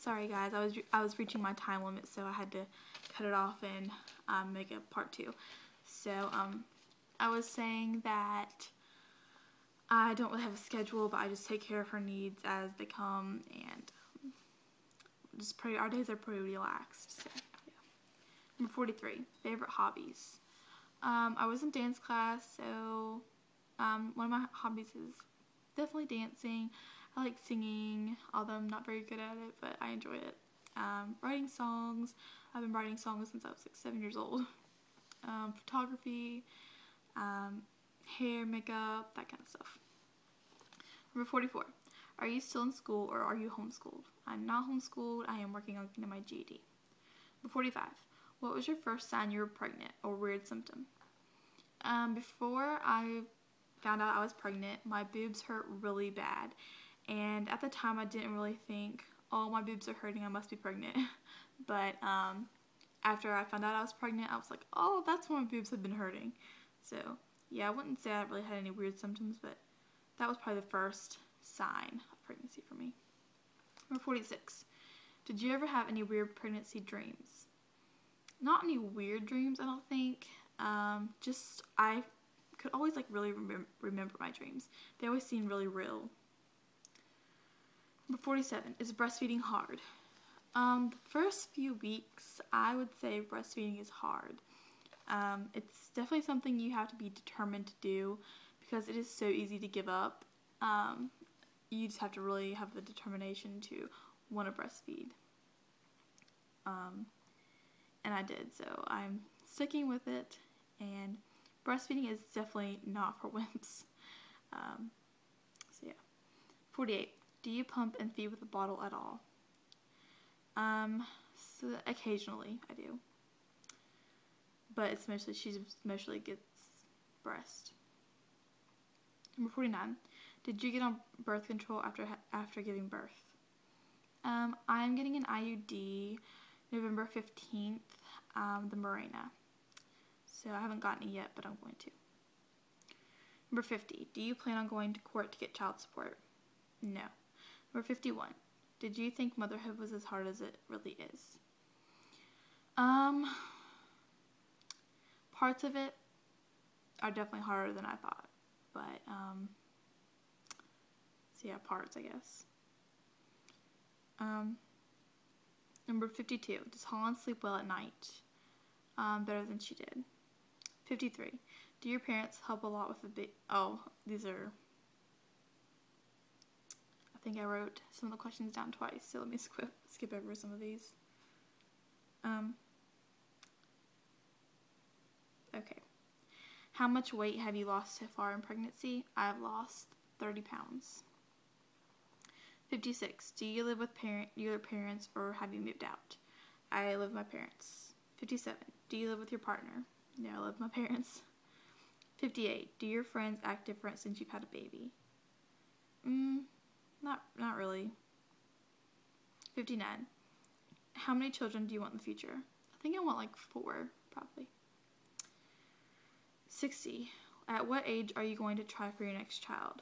sorry guys, I was reaching my time limit, so I had to cut it off and make a part 2. So I was saying that I don't really have a schedule, but I just take care of her needs as they come, and just pray. Our days are pretty relaxed. So, yeah. Number 43, favorite hobbies. I was in dance class, so one of my hobbies is definitely dancing. I like singing, although I'm not very good at it, but I enjoy it. Writing songs. I've been writing songs since I was like 7 years old. Photography, hair, makeup, that kind of stuff. Number 44. Are you still in school or are you homeschooled? I'm not homeschooled. I am working on getting my GED. Number 45. What was your first sign you were pregnant or weird symptom? Before I found out I was pregnant, my boobs hurt really bad. And at the time I didn't really think, oh, my boobs are hurting, I must be pregnant. But after I found out I was pregnant, I was like, oh, that's why my boobs have been hurting. So yeah, I wouldn't say I really had any weird symptoms, but that was probably the first sign of pregnancy for me. Number 46. Did you ever have any weird pregnancy dreams? Not any weird dreams, I don't think. Just I could always like really remember my dreams. They always seemed really real. Number 47. Is breastfeeding hard? The first few weeks, I would say breastfeeding is hard. It's definitely something you have to be determined to do because it is so easy to give up. You just have to really have the determination to want to breastfeed. And I did, so I'm sticking with it, and breastfeeding is definitely not for wimps. So yeah. 48. Do you pump and feed with a bottle at all? So occasionally I do. But it's mostly, she mostly gets breast. Number 49. Did you get on birth control after giving birth? I'm getting an IUD November 15th, the Mirena. So I haven't gotten it yet, but I'm going to. Number 50. Do you plan on going to court to get child support? No. Number 51. Did you think motherhood was as hard as it really is? Parts of it are definitely harder than I thought. But, so yeah, parts, I guess. Number 52. Does Holland sleep well at night? Better than she did. 53. Do your parents help a lot with the these are... I think I wrote some of the questions down twice, so let me skip over some of these. Okay. How much weight have you lost so far in pregnancy? I've lost 30 pounds. 56. Do you live with your parents or have you moved out? I live with my parents. 57. Do you live with your partner? No, I live with my parents. 58. Do your friends act different since you've had a baby? Not really. 59. How many children do you want in the future? I think I want like 4, probably. 60. At what age are you going to try for your next child?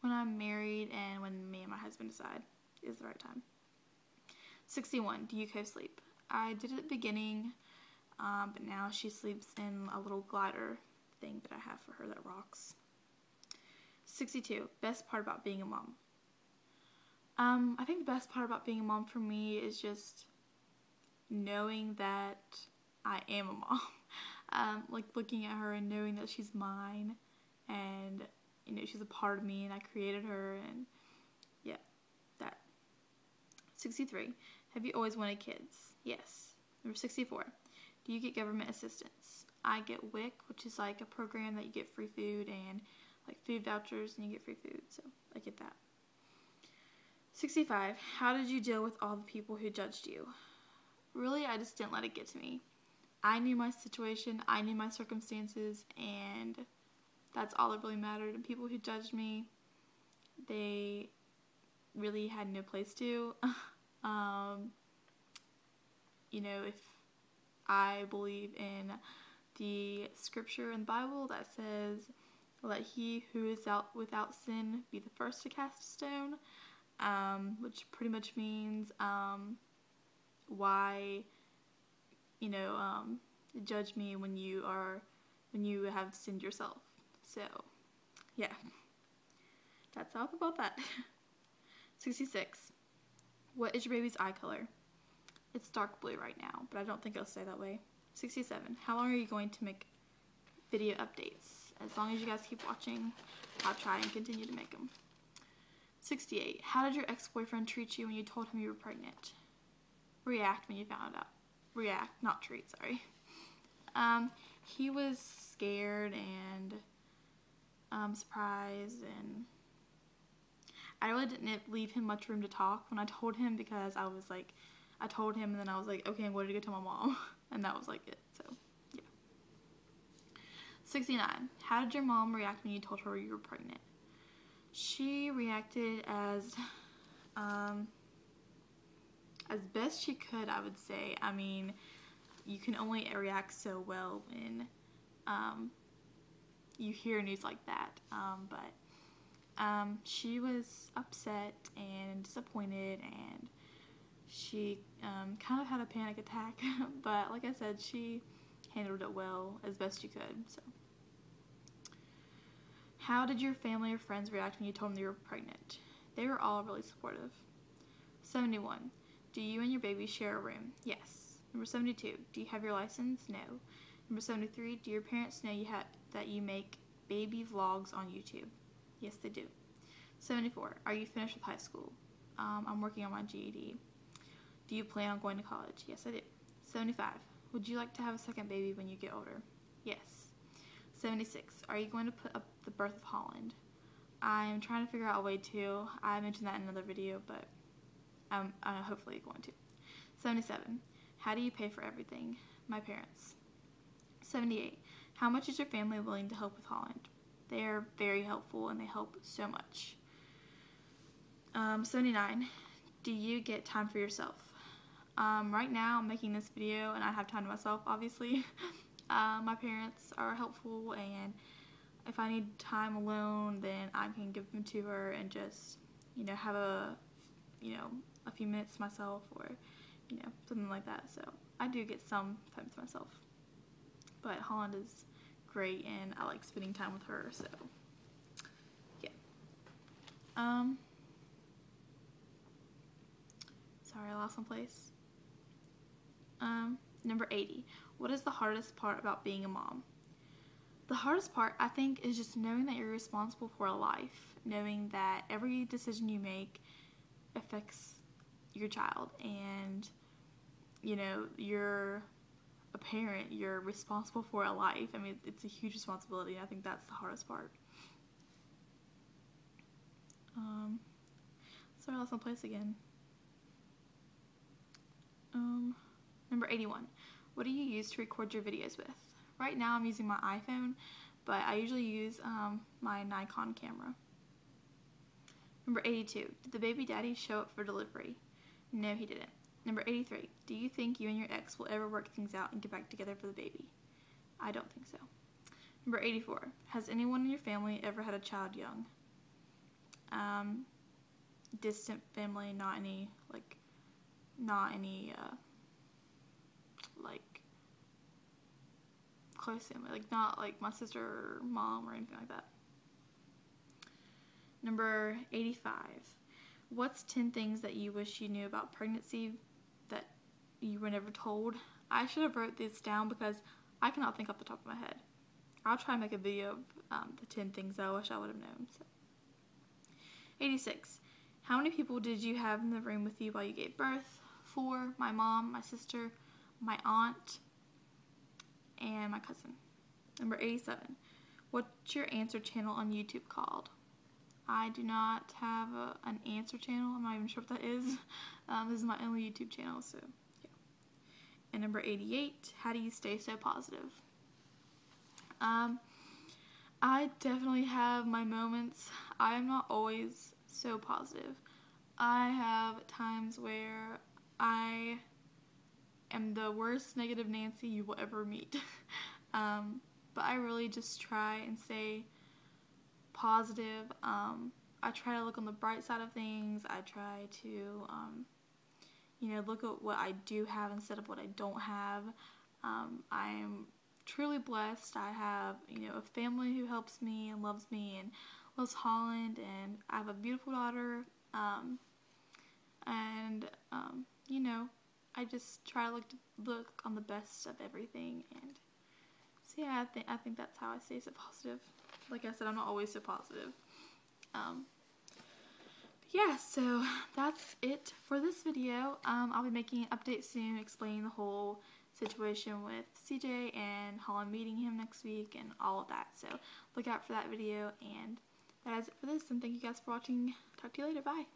When I'm married and when me and my husband decide is the right time. 61. Do you co-sleep? I did at the beginning, but now she sleeps in a little glider thing that I have for her that rocks. 62. Best part about being a mom. I think the best part about being a mom for me is just knowing that I am a mom. Like looking at her and knowing that she's mine, and you know she's a part of me, and I created her, and yeah, that. 63. Have you always wanted kids? Yes. Number 64. Do you get government assistance? I get WIC, which is like a program that you get free food and like food vouchers, and you get free food, so I get that. 65. How did you deal with all the people who judged you? Really, I just didn't let it get to me. I knew my situation, I knew my circumstances, and that's all that really mattered. And people who judged me, they really had no place to. You know, if I believe in the scripture in the Bible that says, let he who is without sin be the first to cast a stone, which pretty much means why, judge me when you have sinned yourself. So, yeah, that's all about that. 66. What is your baby's eye color? It's dark blue right now, but I don't think it'll stay that way. 67. How long are you going to make video updates? As long as you guys keep watching, I'll try and continue to make them. 68. How did your ex-boyfriend treat you when you told him you were pregnant? React when you found out. React, not treat, sorry. He was scared and surprised, and I really didn't leave him much room to talk when I told him, because I told him and then I was like, okay, I'm going to go tell my mom. And that was like it, so yeah. 69. How did your mom react when you told her you were pregnant? She reacted as best she could, I would say. I mean, you can only react so well when you hear news like that. But she was upset and disappointed, and she kind of had a panic attack. But like I said, she handled it well, as best she could. So, how did your family or friends react when you told them you were pregnant? They were all really supportive. 71. Do you and your baby share a room? Yes. Number 72. Do you have your license? No. Number 73. Do your parents know that you make baby vlogs on YouTube? Yes, they do. 74. Are you finished with high school? I'm working on my GED. Do you plan on going to college? Yes, I do. 75. Would you like to have a second baby when you get older? Yes. 76. Are you going to put up the birth of Holland? I'm trying to figure out a way to. I mentioned that in another video, but I'm hopefully going to. 77. How do you pay for everything? My parents. 78. How much is your family willing to help with Holland? They are very helpful and they help so much. 79. Do you get time for yourself? Right now I'm making this video and I have time to myself, obviously. My parents are helpful, and if I need time alone, then I can give them to her and just, have a few minutes to myself, or, something like that. So I do get some time to myself. But Holland is great, and I like spending time with her, so yeah. Sorry, I lost my place. Number 80. What is the hardest part about being a mom? The hardest part, I think, is just knowing that you're responsible for a life, knowing that every decision you make affects your child, and you're a parent, you're responsible for a life. I mean, it's a huge responsibility, and I think that's the hardest part. Sorry, I lost my place again. Number 81. What do you use to record your videos with? Right now I'm using my iPhone, but I usually use my Nikon camera. Number 82. Did the baby daddy show up for delivery? No, he didn't. Number 83. Do you think you and your ex will ever work things out and get back together for the baby? I don't think so. Number 84. Has anyone in your family ever had a child young? Distant family, not any close family, not like my sister or mom or anything like that. Number 85. What's 10 things that you wish you knew about pregnancy that you were never told? I should have wrote this down because I cannot think off the top of my head. I'll try and make a video of the 10 things I wish I would have known. So. 86. How many people did you have in the room with you while you gave birth? 4. My mom, my sister, my aunt, and my cousin. Number 87. What's your answer channel on YouTube called? I do not have an answer channel. I'm not even sure what that is. This is my only YouTube channel, so yeah. And number 88. How do you stay so positive? I definitely have my moments. I am not always so positive. I have times where I am the worst negative Nancy you will ever meet. But I really just try and stay positive. I I try to look on the bright side of things. I try to, you know, look at what I do have instead of what I don't have. I'm truly blessed. I have, you know, a family who helps me and loves loves Holland, and I have a beautiful daughter. You know, I just try to look on the best of everything, and so yeah, I think that's how I stay so positive. Like I said, I'm not always so positive. Yeah, so that's it for this video. I'll be making an update soon, explaining the whole situation with CJ and Holland meeting him next week and all of that. So look out for that video, and that is it for this, and thank you guys for watching. Talk to you later. Bye.